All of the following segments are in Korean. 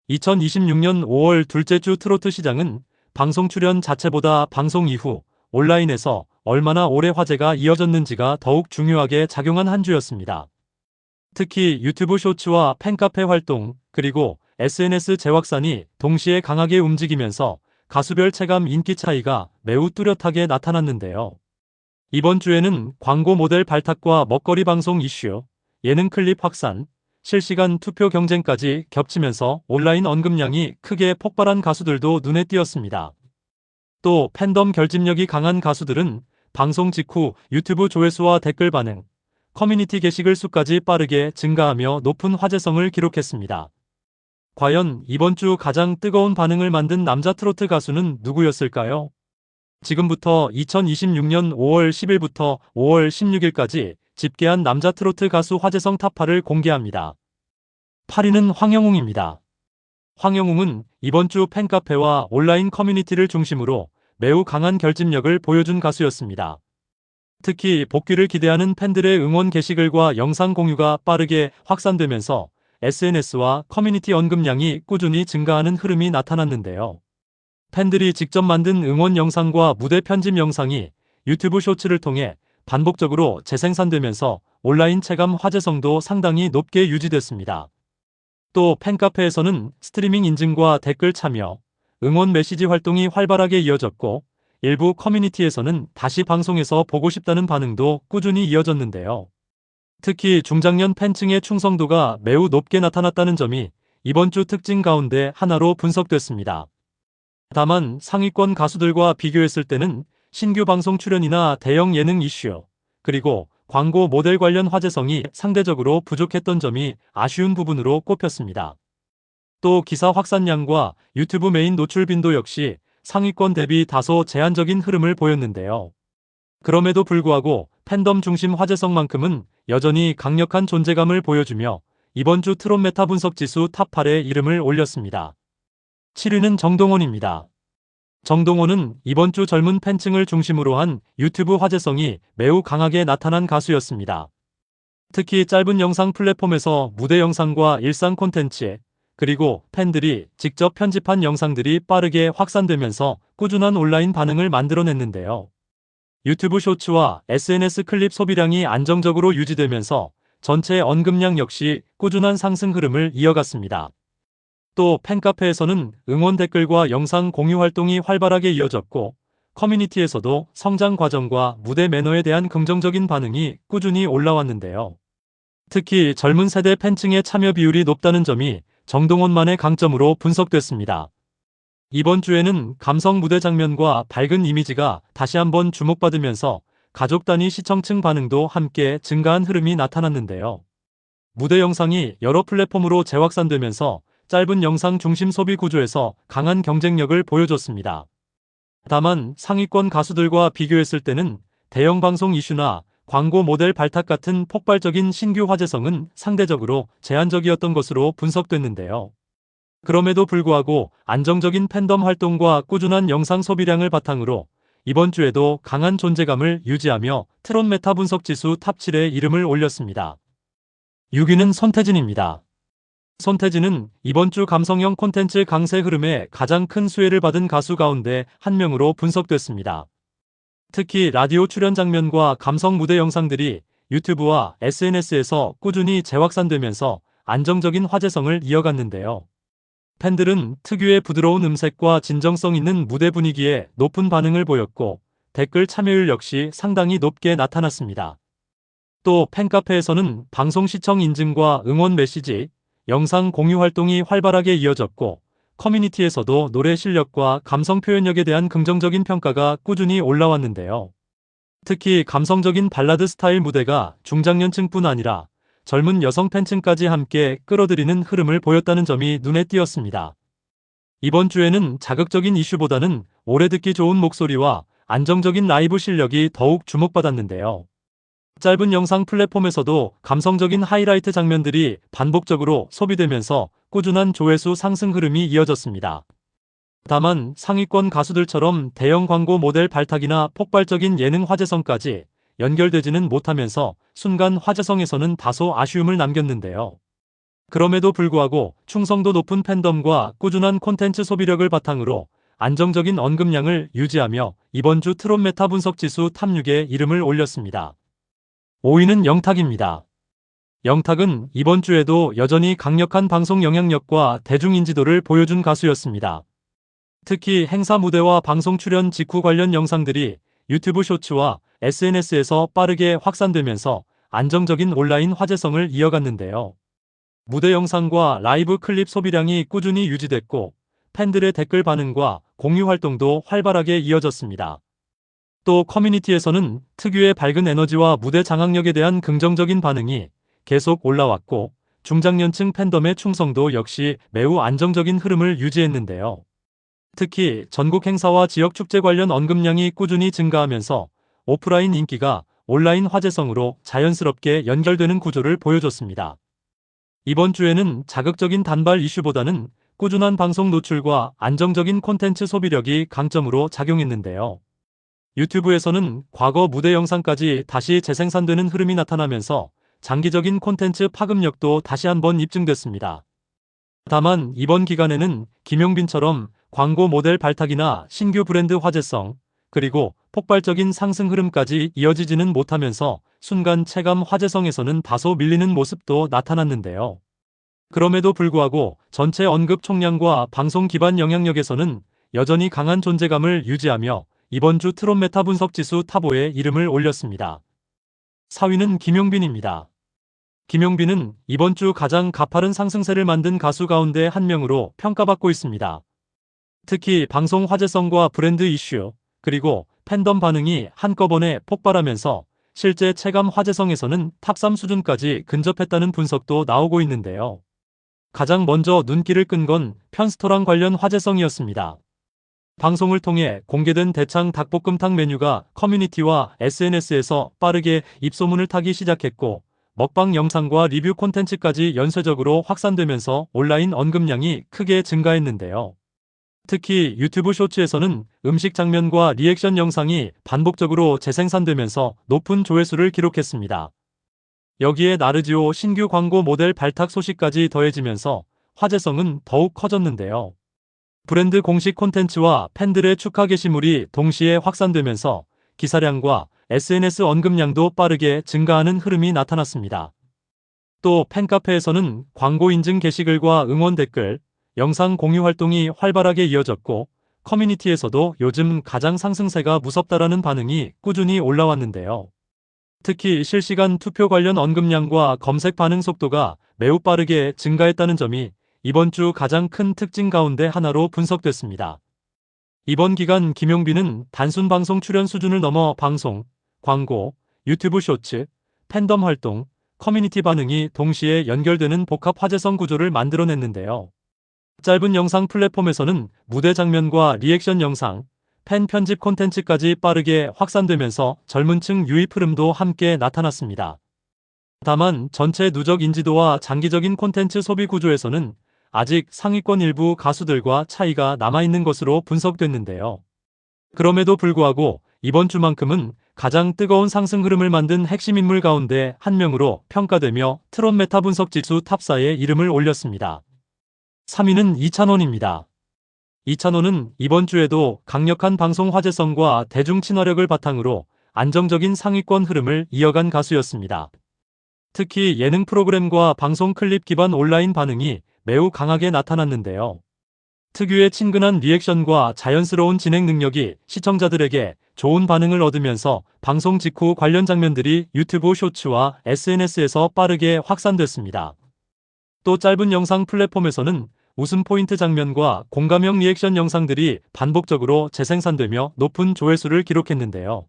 2026년 5월 둘째 주 트로트 시장은 방송 출연 자체보다 방송 이후 온라인에서 얼마나 오래 화제가 이어졌는지가 더욱 중요하게 작용한 한 주였습니다. 특히 유튜브 쇼츠와 팬카페 활동, 그리고 SNS 재확산이 동시에 강하게 움직이면서 가수별 체감 인기 차이가 매우 뚜렷하게 나타났는데요. 이번 주에는 광고 모델 발탁과 먹거리 방송 이슈, 예능 클립 확산, 실시간 투표 경쟁까지 겹치면서 온라인 언급량이 크게 폭발한 가수들도 눈에 띄었습니다. 또 팬덤 결집력이 강한 가수들은 방송 직후 유튜브 조회수와 댓글 반응, 커뮤니티 게시글 수까지 빠르게 증가하며 높은 화제성을 기록했습니다. 과연 이번 주 가장 뜨거운 반응을 만든 남자 트로트 가수는 누구였을까요? 지금부터 2026년 5월 10일부터 5월 16일까지 집계한 남자 트로트 가수 화제성 탑8을 공개합니다. 8위는 황영웅입니다. 황영웅은 이번 주 팬카페와 온라인 커뮤니티를 중심으로 매우 강한 결집력을 보여준 가수였습니다. 특히 복귀를 기대하는 팬들의 응원 게시글과 영상 공유가 빠르게 확산되면서 SNS와 커뮤니티 언급량이 꾸준히 증가하는 흐름이 나타났는데요. 팬들이 직접 만든 응원 영상과 무대 편집 영상이 유튜브 쇼츠를 통해 반복적으로 재생산되면서 온라인 체감 화제성도 상당히 높게 유지됐습니다. 또 팬카페에서는 스트리밍 인증과 댓글 참여, 응원 메시지 활동이 활발하게 이어졌고 일부 커뮤니티에서는 다시 방송에서 보고 싶다는 반응도 꾸준히 이어졌는데요. 특히 중장년 팬층의 충성도가 매우 높게 나타났다는 점이 이번 주 특징 가운데 하나로 분석됐습니다. 다만 상위권 가수들과 비교했을 때는 신규 방송 출연이나 대형 예능 이슈, 그리고 광고 모델 관련 화제성이 상대적으로 부족했던 점이 아쉬운 부분으로 꼽혔습니다. 또 기사 확산량과 유튜브 메인 노출 빈도 역시 상위권 대비 다소 제한적인 흐름을 보였는데요. 그럼에도 불구하고 팬덤 중심 화제성만큼은 여전히 강력한 존재감을 보여주며 이번 주 트롯 메타 분석 지수 탑8에 이름을 올렸습니다. 7위는 정동원입니다. 정동원은 이번 주 젊은 팬층을 중심으로 한 유튜브 화제성이 매우 강하게 나타난 가수였습니다. 특히 짧은 영상 플랫폼에서 무대 영상과 일상 콘텐츠, 그리고 팬들이 직접 편집한 영상들이 빠르게 확산되면서 꾸준한 온라인 반응을 만들어냈는데요. 유튜브 쇼츠와 SNS 클립 소비량이 안정적으로 유지되면서 전체 언급량 역시 꾸준한 상승 흐름을 이어갔습니다. 또 팬카페에서는 응원 댓글과 영상 공유 활동이 활발하게 이어졌고 커뮤니티에서도 성장 과정과 무대 매너에 대한 긍정적인 반응이 꾸준히 올라왔는데요. 특히 젊은 세대 팬층의 참여 비율이 높다는 점이 정동원만의 강점으로 분석됐습니다. 이번 주에는 감성 무대 장면과 밝은 이미지가 다시 한번 주목받으면서 가족 단위 시청층 반응도 함께 증가한 흐름이 나타났는데요. 무대 영상이 여러 플랫폼으로 재확산되면서 짧은 영상 중심 소비 구조에서 강한 경쟁력을 보여줬습니다. 다만 상위권 가수들과 비교했을 때는 대형 방송 이슈나 광고 모델 발탁 같은 폭발적인 신규 화제성은 상대적으로 제한적이었던 것으로 분석됐는데요. 그럼에도 불구하고 안정적인 팬덤 활동과 꾸준한 영상 소비량을 바탕으로 이번 주에도 강한 존재감을 유지하며 트롯 메타 분석 지수 탑7에 이름을 올렸습니다. 6위는 손태진입니다. 손태진은 이번 주 감성형 콘텐츠 강세 흐름에 가장 큰 수혜를 받은 가수 가운데 한 명으로 분석됐습니다. 특히 라디오 출연 장면과 감성 무대 영상들이 유튜브와 SNS에서 꾸준히 재확산되면서 안정적인 화제성을 이어갔는데요. 팬들은 특유의 부드러운 음색과 진정성 있는 무대 분위기에 높은 반응을 보였고 댓글 참여율 역시 상당히 높게 나타났습니다. 또 팬카페에서는 방송 시청 인증과 응원 메시지, 영상 공유 활동이 활발하게 이어졌고 커뮤니티에서도 노래 실력과 감성 표현력에 대한 긍정적인 평가가 꾸준히 올라왔는데요. 특히 감성적인 발라드 스타일 무대가 중장년층뿐 아니라 젊은 여성 팬층까지 함께 끌어들이는 흐름을 보였다는 점이 눈에 띄었습니다. 이번 주에는 자극적인 이슈보다는 오래 듣기 좋은 목소리와 안정적인 라이브 실력이 더욱 주목받았는데요. 짧은 영상 플랫폼에서도 감성적인 하이라이트 장면들이 반복적으로 소비되면서 꾸준한 조회수 상승 흐름이 이어졌습니다. 다만 상위권 가수들처럼 대형 광고 모델 발탁이나 폭발적인 예능 화제성까지 연결되지는 못하면서 순간 화제성에서는 다소 아쉬움을 남겼는데요. 그럼에도 불구하고 충성도 높은 팬덤과 꾸준한 콘텐츠 소비력을 바탕으로 안정적인 언급량을 유지하며 이번 주 트롯 메타 분석 지수 탑 6에 이름을 올렸습니다. 5위는 영탁입니다. 영탁은 이번 주에도 여전히 강력한 방송 영향력과 대중인지도를 보여준 가수였습니다. 특히 행사 무대와 방송 출연 직후 관련 영상들이 유튜브 쇼츠와 SNS에서 빠르게 확산되면서 안정적인 온라인 화제성을 이어갔는데요. 무대 영상과 라이브 클립 소비량이 꾸준히 유지됐고 팬들의 댓글 반응과 공유 활동도 활발하게 이어졌습니다. 또 커뮤니티에서는 특유의 밝은 에너지와 무대 장악력에 대한 긍정적인 반응이 계속 올라왔고 중장년층 팬덤의 충성도 역시 매우 안정적인 흐름을 유지했는데요. 특히 전국 행사와 지역 축제 관련 언급량이 꾸준히 증가하면서 오프라인 인기가 온라인 화제성으로 자연스럽게 연결되는 구조를 보여줬습니다. 이번 주에는 자극적인 단발 이슈보다는 꾸준한 방송 노출과 안정적인 콘텐츠 소비력이 강점으로 작용했는데요. 유튜브에서는 과거 무대 영상까지 다시 재생산되는 흐름이 나타나면서 장기적인 콘텐츠 파급력도 다시 한번 입증됐습니다. 다만 이번 기간에는 김용빈처럼 광고 모델 발탁이나 신규 브랜드 화제성, 그리고 폭발적인 상승 흐름까지 이어지지는 못하면서 순간 체감 화제성에서는 다소 밀리는 모습도 나타났는데요. 그럼에도 불구하고 전체 언급 총량과 방송 기반 영향력에서는 여전히 강한 존재감을 유지하며 이번 주 트롯 메타 분석 지수 탑 5에 이름을 올렸습니다. 4위는 김용빈입니다. 김용빈은 이번 주 가장 가파른 상승세를 만든 가수 가운데 한 명으로 평가받고 있습니다. 특히 방송 화제성과 브랜드 이슈, 그리고 팬덤 반응이 한꺼번에 폭발하면서 실제 체감 화제성에서는 탑 3 수준까지 근접했다는 분석도 나오고 있는데요. 가장 먼저 눈길을 끈 건 편스토랑 관련 화제성이었습니다. 방송을 통해 공개된 대창 닭볶음탕 메뉴가 커뮤니티와 SNS에서 빠르게 입소문을 타기 시작했고 먹방 영상과 리뷰 콘텐츠까지 연쇄적으로 확산되면서 온라인 언급량이 크게 증가했는데요. 특히 유튜브 쇼츠에서는 음식 장면과 리액션 영상이 반복적으로 재생산되면서 높은 조회수를 기록했습니다. 여기에 나르지오 신규 광고 모델 발탁 소식까지 더해지면서 화제성은 더욱 커졌는데요. 브랜드 공식 콘텐츠와 팬들의 축하 게시물이 동시에 확산되면서 기사량과 SNS 언급량도 빠르게 증가하는 흐름이 나타났습니다. 또 팬카페에서는 광고 인증 게시글과 응원 댓글, 영상 공유 활동이 활발하게 이어졌고 커뮤니티에서도 요즘 가장 상승세가 무섭다라는 반응이 꾸준히 올라왔는데요. 특히 실시간 투표 관련 언급량과 검색 반응 속도가 매우 빠르게 증가했다는 점이 이번 주 가장 큰 특징 가운데 하나로 분석됐습니다. 이번 기간 김용빈은 단순 방송 출연 수준을 넘어 방송, 광고, 유튜브 쇼츠, 팬덤 활동, 커뮤니티 반응이 동시에 연결되는 복합 화제성 구조를 만들어냈는데요. 짧은 영상 플랫폼에서는 무대 장면과 리액션 영상, 팬 편집 콘텐츠까지 빠르게 확산되면서 젊은 층 유입 흐름도 함께 나타났습니다. 다만 전체 누적 인지도와 장기적인 콘텐츠 소비 구조에서는 아직 상위권 일부 가수들과 차이가 남아있는 것으로 분석됐는데요. 그럼에도 불구하고 이번 주만큼은 가장 뜨거운 상승 흐름을 만든 핵심 인물 가운데 한 명으로 평가되며 트롯 메타 분석 지수 탑 4에 이름을 올렸습니다. 3위는 이찬원입니다. 이찬원은 이번 주에도 강력한 방송 화제성과 대중 친화력을 바탕으로 안정적인 상위권 흐름을 이어간 가수였습니다. 특히 예능 프로그램과 방송 클립 기반 온라인 반응이 매우 강하게 나타났는데요. 특유의 친근한 리액션과 자연스러운 진행 능력이 시청자들에게 좋은 반응을 얻으면서 방송 직후 관련 장면들이 유튜브 쇼츠와 SNS에서 빠르게 확산됐습니다. 또 짧은 영상 플랫폼에서는 웃음 포인트 장면과 공감형 리액션 영상들이 반복적으로 재생산되며 높은 조회수를 기록했는데요.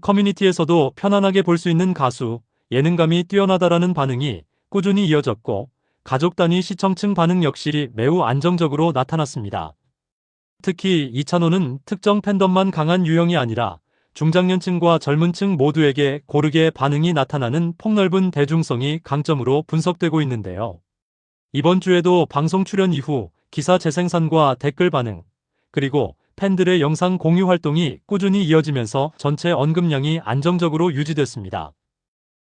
커뮤니티에서도 편안하게 볼 수 있는 가수, 예능감이 뛰어나다라는 반응이 꾸준히 이어졌고 가족 단위 시청층 반응 역시 매우 안정적으로 나타났습니다. 특히 이찬호는 특정 팬덤만 강한 유형이 아니라 중장년층과 젊은층 모두에게 고르게 반응이 나타나는 폭넓은 대중성이 강점으로 분석되고 있는데요. 이번 주에도 방송 출연 이후 기사 재생산과 댓글 반응, 그리고 팬들의 영상 공유 활동이 꾸준히 이어지면서 전체 언급량이 안정적으로 유지됐습니다.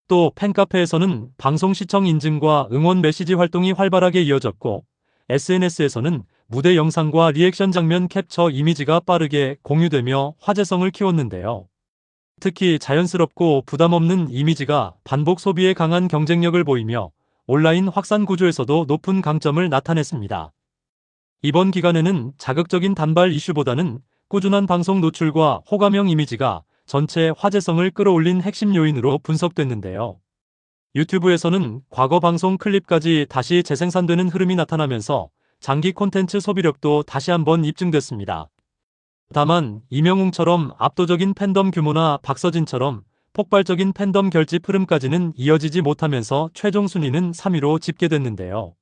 또 팬카페에서는 방송 시청 인증과 응원 메시지 활동이 활발하게 이어졌고, SNS에서는 무대 영상과 리액션 장면 캡처 이미지가 빠르게 공유되며 화제성을 키웠는데요. 특히 자연스럽고 부담 없는 이미지가 반복 소비에 강한 경쟁력을 보이며 온라인 확산 구조에서도 높은 강점을 나타냈습니다. 이번 기간에는 자극적인 단발 이슈보다는 꾸준한 방송 노출과 호감형 이미지가 전체 화제성을 끌어올린 핵심 요인으로 분석됐는데요. 유튜브에서는 과거 방송 클립까지 다시 재생산되는 흐름이 나타나면서 장기 콘텐츠 소비력도 다시 한번 입증됐습니다. 다만 이명웅처럼 압도적인 팬덤 규모나 박서진처럼 폭발적인 팬덤 결집 흐름까지는 이어지지 못하면서 최종 순위는 3위로 집계됐는데요.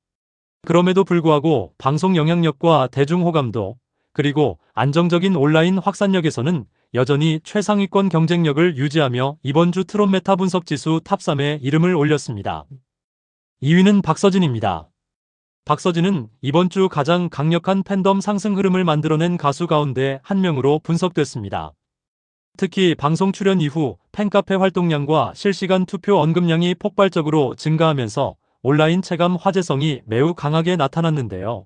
그럼에도 불구하고 방송 영향력과 대중 호감도, 그리고 안정적인 온라인 확산력에서는 여전히 최상위권 경쟁력을 유지하며 이번 주 트롯 메타 분석 지수 탑3에 이름을 올렸습니다. 2위는 박서진입니다. 박서진은 이번 주 가장 강력한 팬덤 상승 흐름을 만들어낸 가수 가운데 한 명으로 분석됐습니다. 특히 방송 출연 이후 팬카페 활동량과 실시간 투표 언급량이 폭발적으로 증가하면서 온라인 체감 화제성이 매우 강하게 나타났는데요.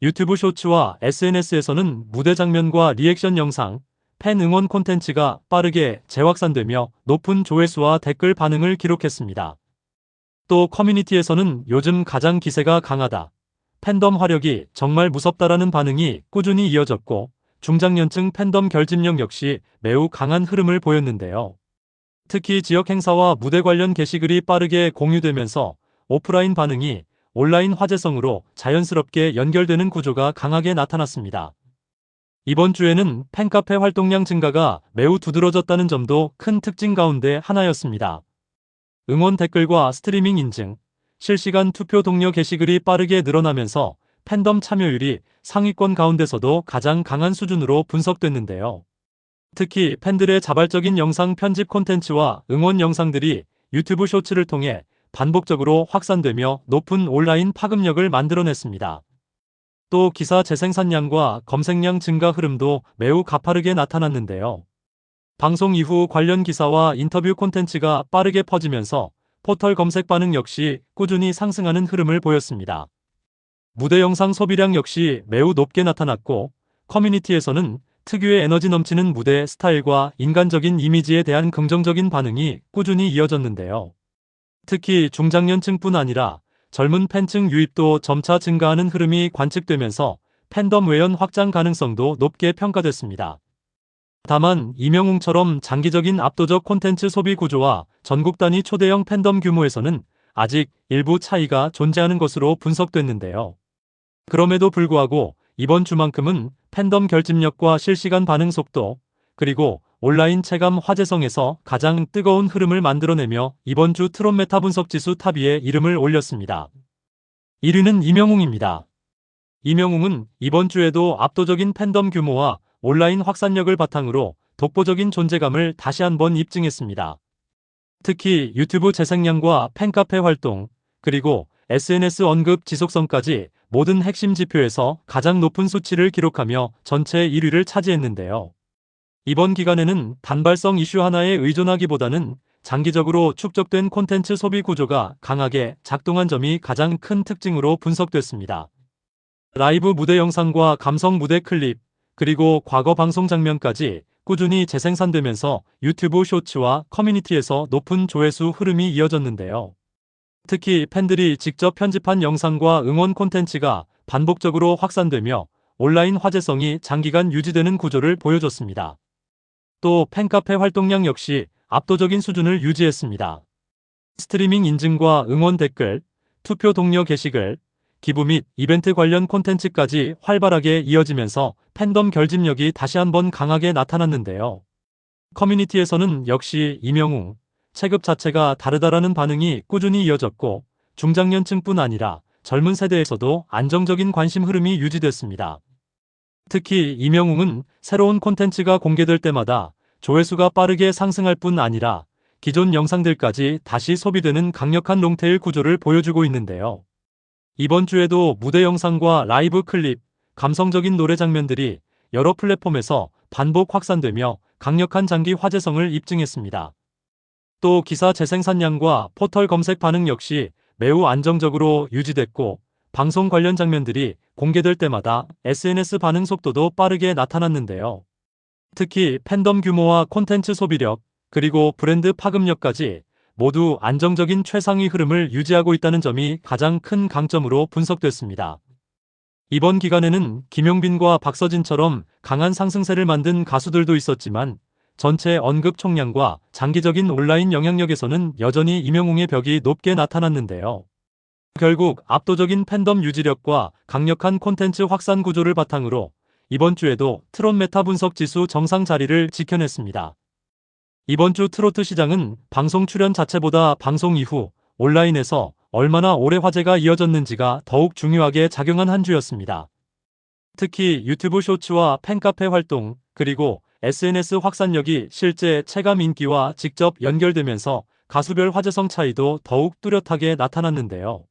유튜브 쇼츠와 SNS에서는 무대 장면과 리액션 영상, 팬 응원 콘텐츠가 빠르게 재확산되며 높은 조회수와 댓글 반응을 기록했습니다. 또 커뮤니티에서는 요즘 가장 기세가 강하다, 팬덤 화력이 정말 무섭다라는 반응이 꾸준히 이어졌고, 중장년층 팬덤 결집력 역시 매우 강한 흐름을 보였는데요. 특히 지역 행사와 무대 관련 게시글이 빠르게 공유되면서 오프라인 반응이 온라인 화제성으로 자연스럽게 연결되는 구조가 강하게 나타났습니다. 이번 주에는 팬카페 활동량 증가가 매우 두드러졌다는 점도 큰 특징 가운데 하나였습니다. 응원 댓글과 스트리밍 인증, 실시간 투표 동료 게시글이 빠르게 늘어나면서 팬덤 참여율이 상위권 가운데서도 가장 강한 수준으로 분석됐는데요. 특히 팬들의 자발적인 영상 편집 콘텐츠와 응원 영상들이 유튜브 쇼츠를 통해 반복적으로 확산되며 높은 온라인 파급력을 만들어냈습니다. 또 기사 재생산량과 검색량 증가 흐름도 매우 가파르게 나타났는데요. 방송 이후 관련 기사와 인터뷰 콘텐츠가 빠르게 퍼지면서 포털 검색 반응 역시 꾸준히 상승하는 흐름을 보였습니다. 무대 영상 소비량 역시 매우 높게 나타났고, 커뮤니티에서는 특유의 에너지 넘치는 무대 스타일과 인간적인 이미지에 대한 긍정적인 반응이 꾸준히 이어졌는데요. 특히 중장년층뿐 아니라 젊은 팬층 유입도 점차 증가하는 흐름이 관측되면서 팬덤 외연 확장 가능성도 높게 평가됐습니다. 다만 이명웅처럼 장기적인 압도적 콘텐츠 소비 구조와 전국 단위 초대형 팬덤 규모에서는 아직 일부 차이가 존재하는 것으로 분석됐는데요. 그럼에도 불구하고 이번 주만큼은 팬덤 결집력과 실시간 반응 속도, 그리고 온라인 체감 화제성에서 가장 뜨거운 흐름을 만들어내며 이번 주 트롯 메타 분석 지수 탑 2에 이름을 올렸습니다. 1위는 이명웅입니다. 이명웅은 이번 주에도 압도적인 팬덤 규모와 온라인 확산력을 바탕으로 독보적인 존재감을 다시 한번 입증했습니다. 특히 유튜브 재생량과 팬카페 활동, 그리고 SNS 언급 지속성까지 모든 핵심 지표에서 가장 높은 수치를 기록하며 전체 1위를 차지했는데요. 이번 기간에는 단발성 이슈 하나에 의존하기보다는 장기적으로 축적된 콘텐츠 소비 구조가 강하게 작동한 점이 가장 큰 특징으로 분석됐습니다. 라이브 무대 영상과 감성 무대 클립, 그리고 과거 방송 장면까지 꾸준히 재생산되면서 유튜브 쇼츠와 커뮤니티에서 높은 조회수 흐름이 이어졌는데요. 특히 팬들이 직접 편집한 영상과 응원 콘텐츠가 반복적으로 확산되며 온라인 화제성이 장기간 유지되는 구조를 보여줬습니다. 또 팬카페 활동량 역시 압도적인 수준을 유지했습니다. 스트리밍 인증과 응원 댓글, 투표 동료 게시글, 기부 및 이벤트 관련 콘텐츠까지 활발하게 이어지면서 팬덤 결집력이 다시 한번 강하게 나타났는데요. 커뮤니티에서는 역시 이명웅, 체급 자체가 다르다라는 반응이 꾸준히 이어졌고, 중장년층뿐 아니라 젊은 세대에서도 안정적인 관심 흐름이 유지됐습니다. 특히 이명웅은 새로운 콘텐츠가 공개될 때마다 조회수가 빠르게 상승할 뿐 아니라 기존 영상들까지 다시 소비되는 강력한 롱테일 구조를 보여주고 있는데요. 이번 주에도 무대 영상과 라이브 클립, 감성적인 노래 장면들이 여러 플랫폼에서 반복 확산되며 강력한 장기 화제성을 입증했습니다. 또 기사 재생산량과 포털 검색 반응 역시 매우 안정적으로 유지됐고, 방송 관련 장면들이 공개될 때마다 SNS 반응 속도도 빠르게 나타났는데요. 특히 팬덤 규모와 콘텐츠 소비력, 그리고 브랜드 파급력까지 모두 안정적인 최상위 흐름을 유지하고 있다는 점이 가장 큰 강점으로 분석됐습니다. 이번 기간에는 김용빈과 박서진처럼 강한 상승세를 만든 가수들도 있었지만, 전체 언급 총량과 장기적인 온라인 영향력에서는 여전히 임영웅의 벽이 높게 나타났는데요. 결국 압도적인 팬덤 유지력과 강력한 콘텐츠 확산 구조를 바탕으로 이번 주에도 트롯 메타 분석 지수 정상 자리를 지켜냈습니다. 이번 주 트로트 시장은 방송 출연 자체보다 방송 이후 온라인에서 얼마나 오래 화제가 이어졌는지가 더욱 중요하게 작용한 한 주였습니다. 특히 유튜브 쇼츠와 팬카페 활동, 그리고 SNS 확산력이 실제 체감 인기와 직접 연결되면서 가수별 화제성 차이도 더욱 뚜렷하게 나타났는데요.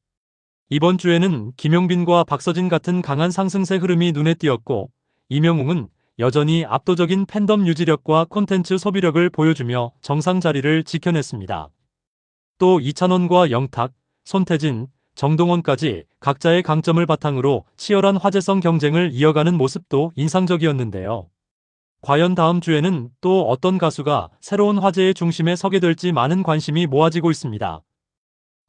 이번 주에는 김용빈과 박서진 같은 강한 상승세 흐름이 눈에 띄었고, 임영웅은 여전히 압도적인 팬덤 유지력과 콘텐츠 소비력을 보여주며 정상 자리를 지켜냈습니다. 또 이찬원과 영탁, 손태진, 정동원까지 각자의 강점을 바탕으로 치열한 화제성 경쟁을 이어가는 모습도 인상적이었는데요. 과연 다음 주에는 또 어떤 가수가 새로운 화제의 중심에 서게 될지 많은 관심이 모아지고 있습니다.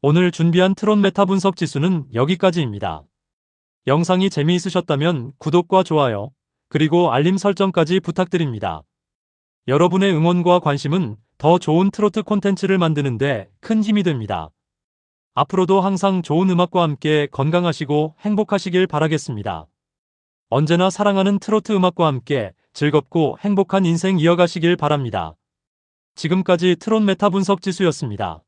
오늘 준비한 트롯 메타 분석 지수는 여기까지입니다. 영상이 재미있으셨다면 구독과 좋아요, 그리고 알림 설정까지 부탁드립니다. 여러분의 응원과 관심은 더 좋은 트로트 콘텐츠를 만드는데 큰 힘이 됩니다. 앞으로도 항상 좋은 음악과 함께 건강하시고 행복하시길 바라겠습니다. 언제나 사랑하는 트로트 음악과 함께 즐겁고 행복한 인생 이어가시길 바랍니다. 지금까지 트롯 메타 분석 지수였습니다.